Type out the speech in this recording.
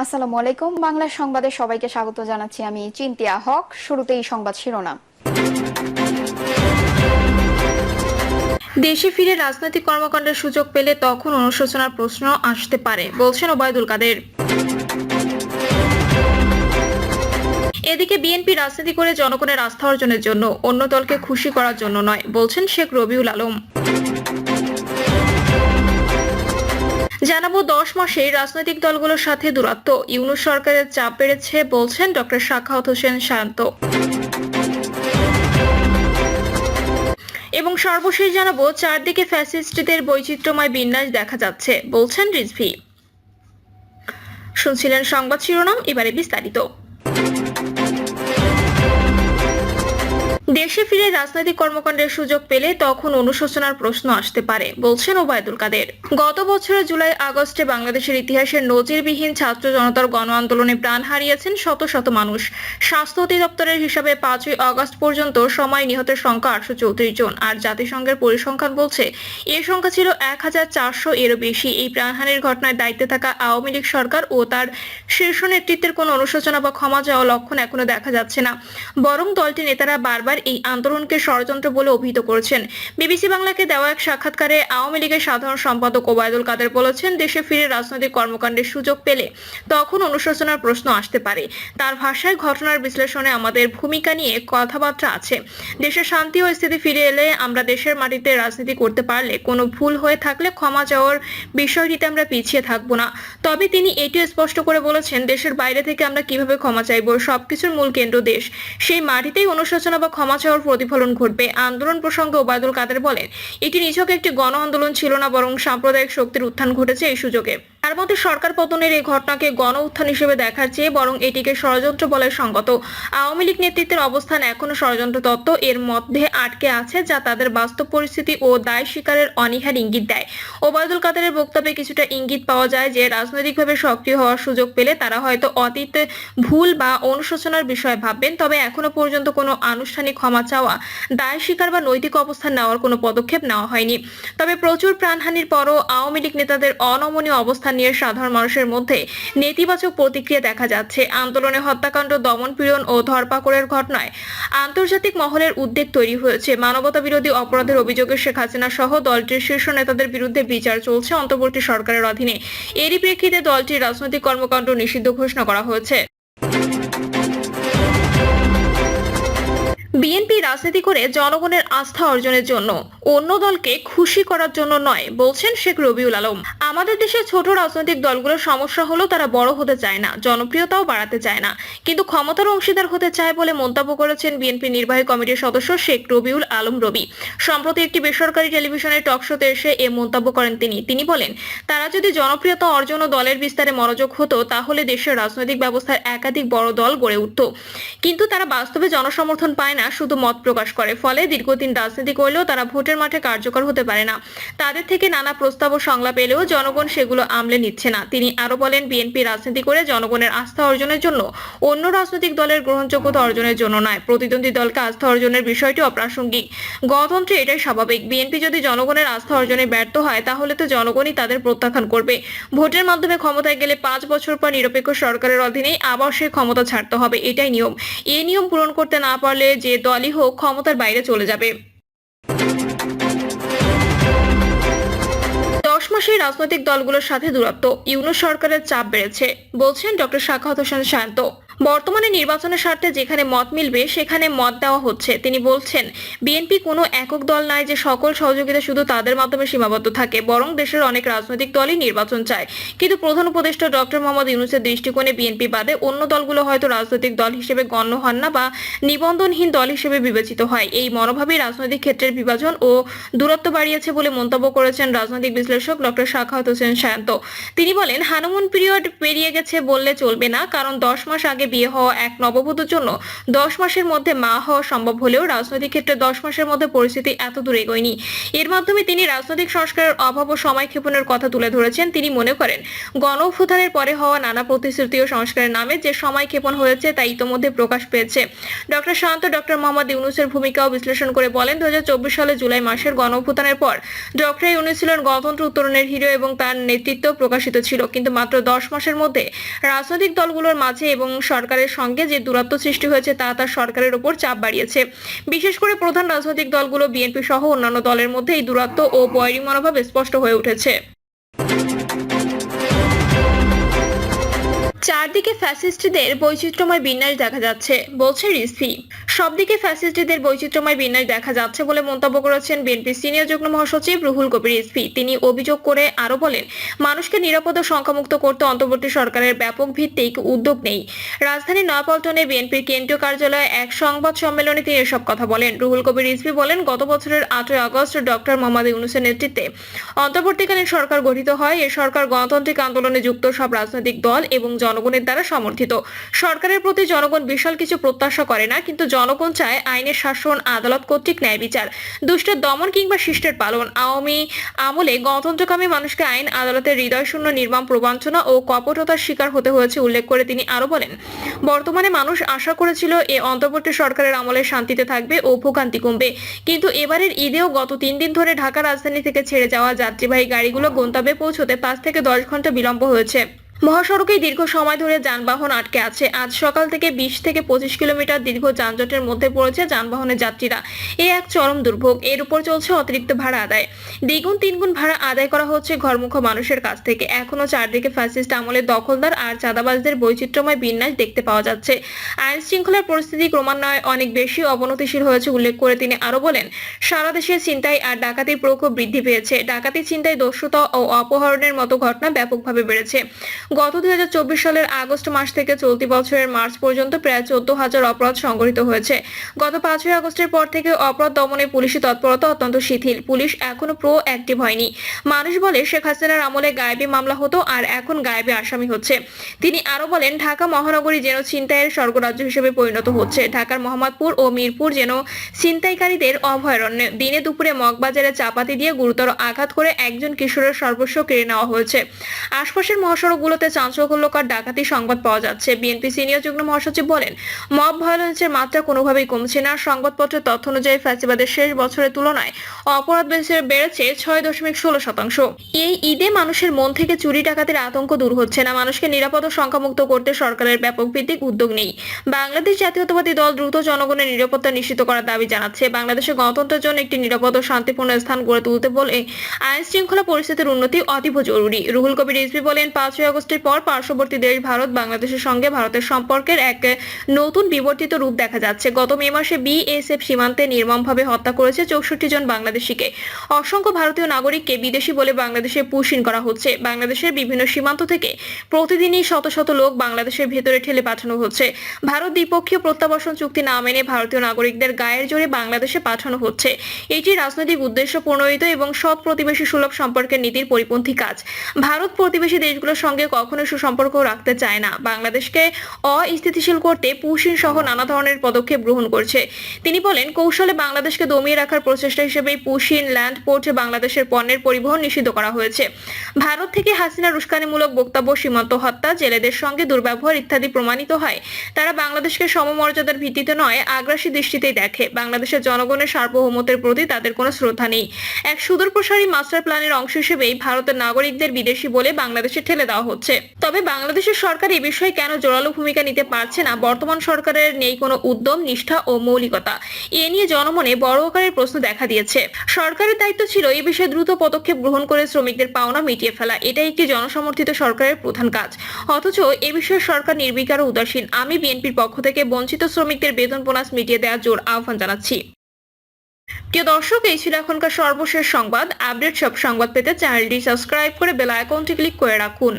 আসসালামু আলাইকুম। বাংলা সংবাদে সবাইকে স্বাগত জানাচ্ছি। আমি চিন্তিয়া হক। শুরুতেই সংবাদ শিরোনাম। দেশে ফিরে রাজনৈতিক কর্মকাণ্ডের সুযোগ পেলে তখন অনুশোচনার প্রশ্ন আসতে পারে, বলছেন ওবায়দুল কাদের। এদিকে বিএনপি রাজনীতি করে জনগণের আস্থা অর্জনের জন্য, অন্য দলকে খুশি করার জন্য নয়, বলছেন শেখ রবিউল আলম। জানাবো 10 মাসেই রাজনৈতিক দলগুলোর সাথে দূরত্ব, ইউনূস সরকারের চাপ বেড়েছে, বলছেন ডক্টর সাখাওয়াত হোসেন শান্ত। এবং সর্বশেষ জানাবো চারদিকে ফ্যাসিস্টদের বৈচিত্র্যময় বিন্যাস দেখা যাচ্ছে, বলছেন রিজভী। শুনছিলেন সংবাদ শিরোনাম, এবারে বিস্তারিত। দেশে ফিরে রাজনৈতিক কর্মকাণ্ডের সুযোগ পেলে তখন অনুশোচনার প্রশ্ন আসতে পারে, বলছেন ওবায়দুল কাদের। গত বছরের জুলাই আগস্টে বাংলাদেশের ইতিহাসের নজিরবিহীন ছাত্র জনতার গণ আন্দোলনে প্রাণ হারিয়েছেন শত শত মানুষ। স্বাস্থ্য অধিদপ্তরের হিসাবে 5ই আগস্ট পর্যন্ত সময় নিহতের সংখ্যা 834 জন, আর জাতিসংঘের পরিসংখ্যান বলছে এর সংখ্যা ছিল 1400 এরও বেশি। এই প্রাণহানির ঘটনায় দায়িত্বে থাকা আওয়ামী লীগ সরকার ও তার শীর্ষ নেতৃত্বের কোনো অনুশোচনা বা ক্ষমা চাওয়া লক্ষণ এখনো দেখা যাচ্ছে না, বরং দলটির নেতারা বারবার এই আন্দোলনকে ষড়যন্ত্র বলে অভিহিত করেছেন। বিবিসি বাংলাকে দেওয়া এক সাক্ষাৎকারে আওয়ামী লীগের সাধারণ সম্পাদক ওবায়দুল কাদের বলেছেন, দেশে ফিরে রাজনৈতিক কর্মকাণ্ডের সুযোগ পেলে তখন অনুশোচনার প্রশ্ন আসতে পারে। তার ভাষায়, ঘটনার বিশ্লেষণে আমাদের ভূমিকা নিয়ে কথাবার্তা আছে। দেশের শান্তি ও স্থিতি ফিরে এলে, আমরা দেশের মাটিতে রাজনীতি করতে পারলে, কোনো ভুল হয়ে থাকলে ক্ষমা চাওয়ার বিষয়টিতে আমরা পিছিয়ে থাকবো না। তবে তিনি এটিও স্পষ্ট করে বলেছেন, দেশের বাইরে থেকে আমরা কিভাবে ক্ষমা চাইবো, সবকিছুর মূল কেন্দ্র দেশ। সেই মাটিতেই অনুশোচনা বা ক্ষমা চাওয়ার প্রতিফলন ঘটবে। আন্দোলন প্রসঙ্গে ওবায়দুল কাদের বলেন, এটি নিছক একটি গণ আন্দোলন ছিল না, বরং সাম্প্রদায়িক শক্তির উত্থান ঘটেছে এই সুযোগে। তার মতে সরকার পতনের এই ঘটনাকে গণ উত্থান হিসেবে দেখার চেয়ে বরং এটিকে ষড়যন্ত্র বলে সঙ্গত। আওয়ামী লীগ নেতৃত্বের অবস্থান এখনো ষড়যন্ত্র তত্ত্ব এর মধ্যে আটকে আছে, যা তাদের বাস্তব পরিস্থিতি ও দায় স্বীকারের অনীহার ইঙ্গিত দেয়। ওবায়দুল কাদেরের বক্তব্যে কিছুটা ইঙ্গিত পাওয়া যায় যে রাজনৈতিকভাবে সক্রিয় হওয়ার সুযোগ পেলে তারা হয়তো অতীতে ভুল বা অনুশোচনার বিষয়ে ভাববেন, তবে এখনো পর্যন্ত কোনো আনুষ্ঠানিক ক্ষমা চাওয়া, দায় স্বীকার বা নৈতিক অবস্থান নেওয়ার কোনো পদক্ষেপ নেওয়া হয়নি। তবে প্রচুর প্রাণহানির পরও আওয়ামী লীগ নেতাদের অনমনীয় অবস্থান নিয়ে সাধারণ মানুষের মধ্যে নেতিবাচক প্রতিক্রিয়া দেখা যাচ্ছে। আন্দোলনে হত্যাকাণ্ড, দমনপীড়ন ও ধরপাকড়ের ঘটনায় আন্তর্জাতিক মহলের উদ্বেগ তৈরি হয়েছে। মানবতা বিরোধী অপরাধের অভিযোগে শেখ হাসিনা সহ দলটির শীর্ষ নেতাদের বিরুদ্ধে বিচার চলছে অন্তর্বর্তী সরকারের অধীনে। এরই প্রেক্ষিতে দলটির রাজনৈতিক কর্মকাণ্ড নিষিদ্ধ ঘোষণা করা হয়েছে। বিএনপি রাজনীতি করে জনগণের আস্থা অর্জনের জন্য, অন্য দলকে খুশি করার জন্য নয়, বলছেন শেখ রবিউল আলম। আমাদের দেশের ছোট রাজনৈতিক দলগুলোর সমস্যা হলো তারা বড় হতে চায় না, জনপ্রিয়তাও বাড়াতে চায় না, কিন্তু ক্ষমতার অংশীদার হতে চায় বলে মন্তব্য করেছেন বিএনপি নির্বাহী কমিটির সদস্য শেখ রবিউল আলম রবি। সম্প্রতি একটি বেসরকারি টেলিভিশনের টক শোতে এসে এ মন্তব্য করেন তিনি বলেন, তারা যদি জনপ্রিয়তা অর্জন ও দলের বিস্তারে মনোযোগ হতো, তাহলে দেশের রাজনৈতিক ব্যবস্থার একাধিক বড় দল গড়ে উঠত। কিন্তু তারা বাস্তবে জনসমর্থন পায় না, শুধু মত প্রকাশ করে। ফলে দীর্ঘদিন রাজনীতি করলেও তারা ভোটের মাঠে কার্যকর হতে পারে না। তাদের থেকে নানা প্রস্তাব ও সংলাপ এলেও জনগণ সেগুলো আমলে নিচ্ছে না। তিনি আরো বলেন, বিএনপি রাজনীতি করে জনগণের আস্থা অর্জনের জন্য, অন্য রাজনৈতিক দলের গ্রহণযোগ্যতা অর্জনের জন্য নয়। প্রতিদ্বন্দ্বী দলকে আস্থা অর্জনের বিষয়টি অপ্রাসঙ্গিক। গণতন্ত্রে এটাই স্বাভাবিক। বিএনপি যদি জনগণের আস্থা অর্জনে ব্যর্থ হয়, তাহলে তো জনগণই তাদের প্রত্যাখ্যান করবে। ভোটের মাধ্যমে ক্ষমতায় গেলে 5 বছর পর নিরপেক্ষ সরকারের অধীনেই আবার সেই ক্ষমতা ছাড়তে হবে, এটাই নিয়ম। এই নিয়ম পূরণ করতে না পারলে যে দলই হোক ক্ষমতার বাইরে চলে যাবে। 10 মাসে রাজনৈতিক দলগুলোর সাথে দূরত্ব, ইউনূস সরকারের চাপ বেড়েছে, বলছেন ডক্টর সাখাওয়াত হোসেন শান্ত। বর্তমানে নির্বাচনের স্বার্থে যেখানে মত মিলবে সেখানে মত দেওয়া হচ্ছে। তিনি বলছেন, বিএনপি কোনো একক দল নয় যে সকল সহযোগিতা শুধু তাদের মাধ্যমে সীমাবদ্ধ থাকে, বরং দেশের অনেক রাজনৈতিক দলই নির্বাচন চায়। কিন্তু প্রধান উপদেষ্টা ডক্টর মোহাম্মদ ইউনূসের দৃষ্টিকোণে বিএনপি বাদে অন্য দলগুলো হয়তো রাজনৈতিক দল হিসেবে গণ্য হন না বা নিবন্ধনহীন দল হিসেবে বিবেচিত হয়। এই মনোভাবই রাজনৈতিক ক্ষেত্রের বিভাজন ও দূরত্ব বাড়িয়েছে বলে মন্তব্য করেছেন রাজনৈতিক বিশ্লেষক ডক্টর সাখাওয়াত হোসেন শান্ত। তিনি বলেন, হানিমুন পিরিয়ড পেরিয়ে গেছে বললে চলবে না, কারণ 10 মাস আগে বিয়ে হওয়া এক নববধূর জন্য 10 মাসের মধ্যে মা হওয়া সম্ভব হলেও রাজনৈতিক ক্ষেত্রে 10 মাসের মধ্যে পরিস্থিতি এত দূর এগোয়নি। এর মাধ্যমে তিনি রাজনৈতিক সংস্কারের অভাব ও সময়ক্ষেপণের কথা তুলে ধরেছেন। তিনি মনে করেন, গণ অভ্যুত্থানের পরে হওয়া নানা প্রতিশ্রুতি ও সংস্কারের নামে যে সময়ক্ষেপণ হয়েছে তা ইতোমধ্যে প্রকাশ পেয়েছে। ডক্টর শান্ত ডক্টর মোহাম্মদ ইউনূসের ভূমিকাও বিশ্লেষণ করে বলেন, 2024 সালে জুলাই মাসের গণ অভ্যুত্থানের পর ডক্টর ইউনূস ছিলেন গণতন্ত্র উত্তরণের হিরো এবং তার নেতৃত্ব প্রকাশিত ছিল, কিন্তু মাত্র 10 মাসের মধ্যে রাজনৈতিক দলগুলোর মাঝে এবং সরকারের সঙ্গে যে দূরত্ব সৃষ্টি হয়েছে তা তার সরকারের উপর চাপ বাড়িয়েছে। বিশেষ করে প্রধান রাজনৈতিক দলগুলো বিএনপি সহ অন্যান্য দলের মধ্যে এই দূরত্ব ও বৈরী মনোভাব স্পষ্ট হয়ে উঠেছে। চারদিকে ফ্যাসিস্টদের বৈচিত্র্যময় বিন্যাস দেখা যাচ্ছে, বলছে রিজভী। সবদিকে ফ্যাসিস্টদের বৈচিত্র্যময় বিন্যাস দেখা যাচ্ছে বলে মন্তব্য করেছেন বিএনপি সিনিয়র যুগ্ম মহাসচিব রুহুল কবির রিজভী। তিনি অভিযোগ করে আরো বলেন, মানুষকে নিরাপদ ও সংখ্যামুক্ত করতে অন্তর্বর্তী সরকারের ব্যাপক ভিত্তিক উদ্যোগ নেই। রাজধানীর নয়াপল্টনে বিএনপির কেন্দ্রীয় কার্যালয়ে এক সংবাদ সম্মেলনে তিনি এসব কথা বলেন। রুহুল কবির রিজভী বলেন, গত বছরের 8 আগস্ট ডক্টর মোহাম্মদ ইউনূসের নেতৃত্বে অন্তর্বর্তীকালীন সরকার গঠিত হয়। এই সরকার গণতান্ত্রিক আন্দোলনে যুক্ত সব রাজনৈতিক দল এবং জনগণের দ্বারা সমর্থিত। সরকারের প্রতি জনগণ বিশাল কিছু প্রত্যাশা করে না, কিন্তু জনগণ চায় আইনের শাসন, আদালত কর্তৃক ন্যায় বিচার, দুষ্টের দমন কিংবা শিষ্টের পালন। আওয়ামী আমলে গণতন্ত্রকামী মানুষকে আইন আদালতের হৃদয়শূন্য নির্মম প্রবঞ্চনা ও কপটতার শিকার হতে হয়েছে উল্লেখ করে তিনি আরো বলেন, বর্তমানে মানুষ আশা করেছিল এ অন্তর্বর্তী সরকারের আমলে শান্তিতে থাকবে ও ভোগান্তি কমবে, কিন্তু এবারের ঈদেও গত 3 দিন ধরে ঢাকা রাজধানী থেকে ছেড়ে যাওয়া যাত্রীবাহী গাড়িগুলো গন্তব্যে পৌঁছতে 5 থেকে 10 ঘন্টা বিলম্ব হয়েছে। মহাসড়কে দীর্ঘ সময় ধরে যানবাহন আটকে আছে। আজ সকাল থেকে 20 থেকে 25 কিলোমিটার দীর্ঘ যানজটের মধ্যে পড়েছে যানবাহনের যাত্রীরা। এ এক চরম দুর্ভোগ। এর উপর চলছে অতিরিক্ত ভাড়া আদায়। দ্বিগুণ তিনগুণ ভাড়া আদায় করা হচ্ছে ঘরমুখ মানুষের কাছ থেকে। এখনো চারদিকে ফ্যাসিস্ট আমলের দখলদার আর চাঁদাবাজদের বৈচিত্র্যময় বিন্যাস দেখতে পাওয়া যাচ্ছে। আইন শৃঙ্খলার পরিস্থিতি ক্রমান্বয়ে অনেক বেশি অবনতিশীল হয়েছে উল্লেখ করে তিনি আরো বলেন, সারা দেশে ছিনতাই আর ডাকাতির প্রকোপ বৃদ্ধি পেয়েছে। ডাকাতি, ছিনতাই, দস্যুতা ও অপহরণের মতো ঘটনা ব্যাপকভাবে বেড়েছে। গত 2024 সালের আগস্ট মাস থেকে চলতি বছরের মার্চ পর্যন্ত প্রায় 14,000 অপরাধ সংঘটিত হয়েছে। গত 5 আগস্টের পর থেকে অপরাধ দমনে পুলিশি তৎপরতা অত্যন্ত শিথিল। পুলিশ এখনো অ্যাক্টিভ হয়নি। মানুষ বলে, শেখ হাসিনার আমলে গায়েবী মামলা হতো আর এখন গায়েবী আসামি হচ্ছে। তিনি আরো বলেন, ঢাকা মহানগরী যেন ছিনতাইয়ের স্বর্গরাজ্য হিসেবে পরিণত হচ্ছে। ঢাকার মোহাম্মদপুর ও মিরপুর যেন ছিনতাইকারীদের অভয়ারণ্য। দিনে দুপুরে মগবাজারে চাপাতি দিয়ে গুরুতর আঘাত করে একজন কিশোরের সর্বস্ব কেড়ে নেওয়া হয়েছে। আশপাশের মহাসড়কগুলোতে চাঞ্চল্যকর ডাকাতি সংবাদ পাওয়া যাচ্ছে। বিএনপি সিনিয়র যুগ্ম মহাসচিব বলেন, মব ভায়োলেন্সের মাত্রা কোনোভাবেই কমছে না। সংবাদপত্রের তথ্য অনুযায়ী ফ্যাসিবাদের শেষ বছরের তুলনায় অপরাধ বেড়েছে 6.16%। এই ঈদে মানুষের মন থেকে চুরি ডাকাতির আতঙ্ক দূর হচ্ছে না। মানুষকে নিরাপদ ও সংখ্যামুক্ত করতে সরকারের ব্যাপক ভিত্তিক উদ্যোগ নেই। বাংলাদেশ জাতীয়তাবাদী দল দ্রুত জনগণের নিরাপত্তা নিশ্চিত করার দাবি জানাচ্ছে। বাংলাদেশের গণতন্ত্রের জন্য একটি নিরাপদ ও শান্তিপূর্ণ স্থান গড়ে তুলতে বলে আইন শৃঙ্খলা পরিস্থিতির উন্নতি অতীব জরুরি। রুহুল কবির রিজভী বলেন, 5 আগস্টের পর পার্শ্ববর্তী দেশ ভারত বাংলাদেশের সঙ্গে ভারতের সম্পর্কের এক নতুন বিবর্তিত রূপ দেখা যাচ্ছে। গত মে মাসে বিএসএফ সীমান্তে নির্মমভাবে হত্যা করেছে 64 জন বাংলাদেশিকে। অসংখ্য ভারতীয় নাগরিককে বিদেশি বলে বাংলাদেশে পুশিং করা হচ্ছে। বাংলাদেশের বিভিন্ন সীমান্ত থেকে প্রতিদিনই শত শত লোক বাংলাদেশের ভেতরে ঠেলে পাঠানো হচ্ছে। ভারত দ্বিপক্ষীয় প্রত্যাবাসন চুক্তি না মেনে ভারতীয় নাগরিকদের গায়ের জোরে বাংলাদেশে পাঠানো হচ্ছে। এটি রাজনৈতিক উদ্দেশ্য প্রণোদিত এবং সৎ প্রতিবেশী সুলভ সম্পর্কের নীতির পরিপন্থী কাজ। ভারত প্রতিবেশী দেশগুলোর সঙ্গে কখনো সুসম্পর্ক রাখতে চায় না। বাংলাদেশকে অস্থিতিশীল করতে পুশিং সহ নানা ধরনের পদক্ষেপ গ্রহণ করছে। তিনি বলেন, কৌশলে বাংলাদেশকে দমিয়ে রাখার প্রচেষ্টা হিসেবে পুশিং ল্যান্ড পোর্টে বাংলাদেশের পণ্যের পরিবহন নিষিদ্ধ করা হয়েছে। ভারত থেকে হাসিনার উস্কানিমূলক বক্তব্য, সীমান্ত হত্যা, জেলেদের সঙ্গে দুর্ব্যবহার ইত্যাদি প্রমাণিত হয়। তারা বাংলাদেশকে সমমর্যাদার ভিত্তিতে নয়, আগ্রাসী দৃষ্টিতেই দেখে। বাংলাদেশের জনগণের সার্বভৌমত্বের প্রতি তাদের কোনো শ্রদ্ধা নেই। এক সুদূরপ্রসারী মাস্টার প্ল্যানের অংশ হিসেবেই ভারতের নাগরিকদের বিদেশি বলে বাংলাদেশে ঠেলে দেওয়া হচ্ছে। তবে বাংলাদেশের সরকার এই বিষয়ে কেন জোরালো ভূমিকা নিতে পারছে না? বর্তমান সরকারের নেই কোনো উদ্যম, নিষ্ঠা ও মৌলিকতা। এ নিয়ে জনমনে বড় আকারের প্রশ্ন দেখা দিয়েছে। সরকারের দায়িত্ব ছিল এই বিষয়ে দ্রুত পদক্ষেপ গ্রহণ করে শ্রমিকদের পাওনা মিটিয়ে ফেলা। এটাই একটি জনসমর্থিত সরকারের প্রধান কাজ। অথচ এ বিষয়ে সরকার নির্বিকার ও উদাসীন। আমি বিএনপির পক্ষ থেকে বঞ্চিত শ্রমিকদের বেতন বোনাস মিটিয়ে দেওয়ার জোর আহ্বান জানাচ্ছি। প্রিয় দর্শক, এই ছিল এখনকার সর্বশেষ সংবাদ। আপডেট সব সংবাদ পেতে চ্যানেলটি সাবস্ক্রাইব করে বেল আইকনটি ক্লিক করে রাখুন।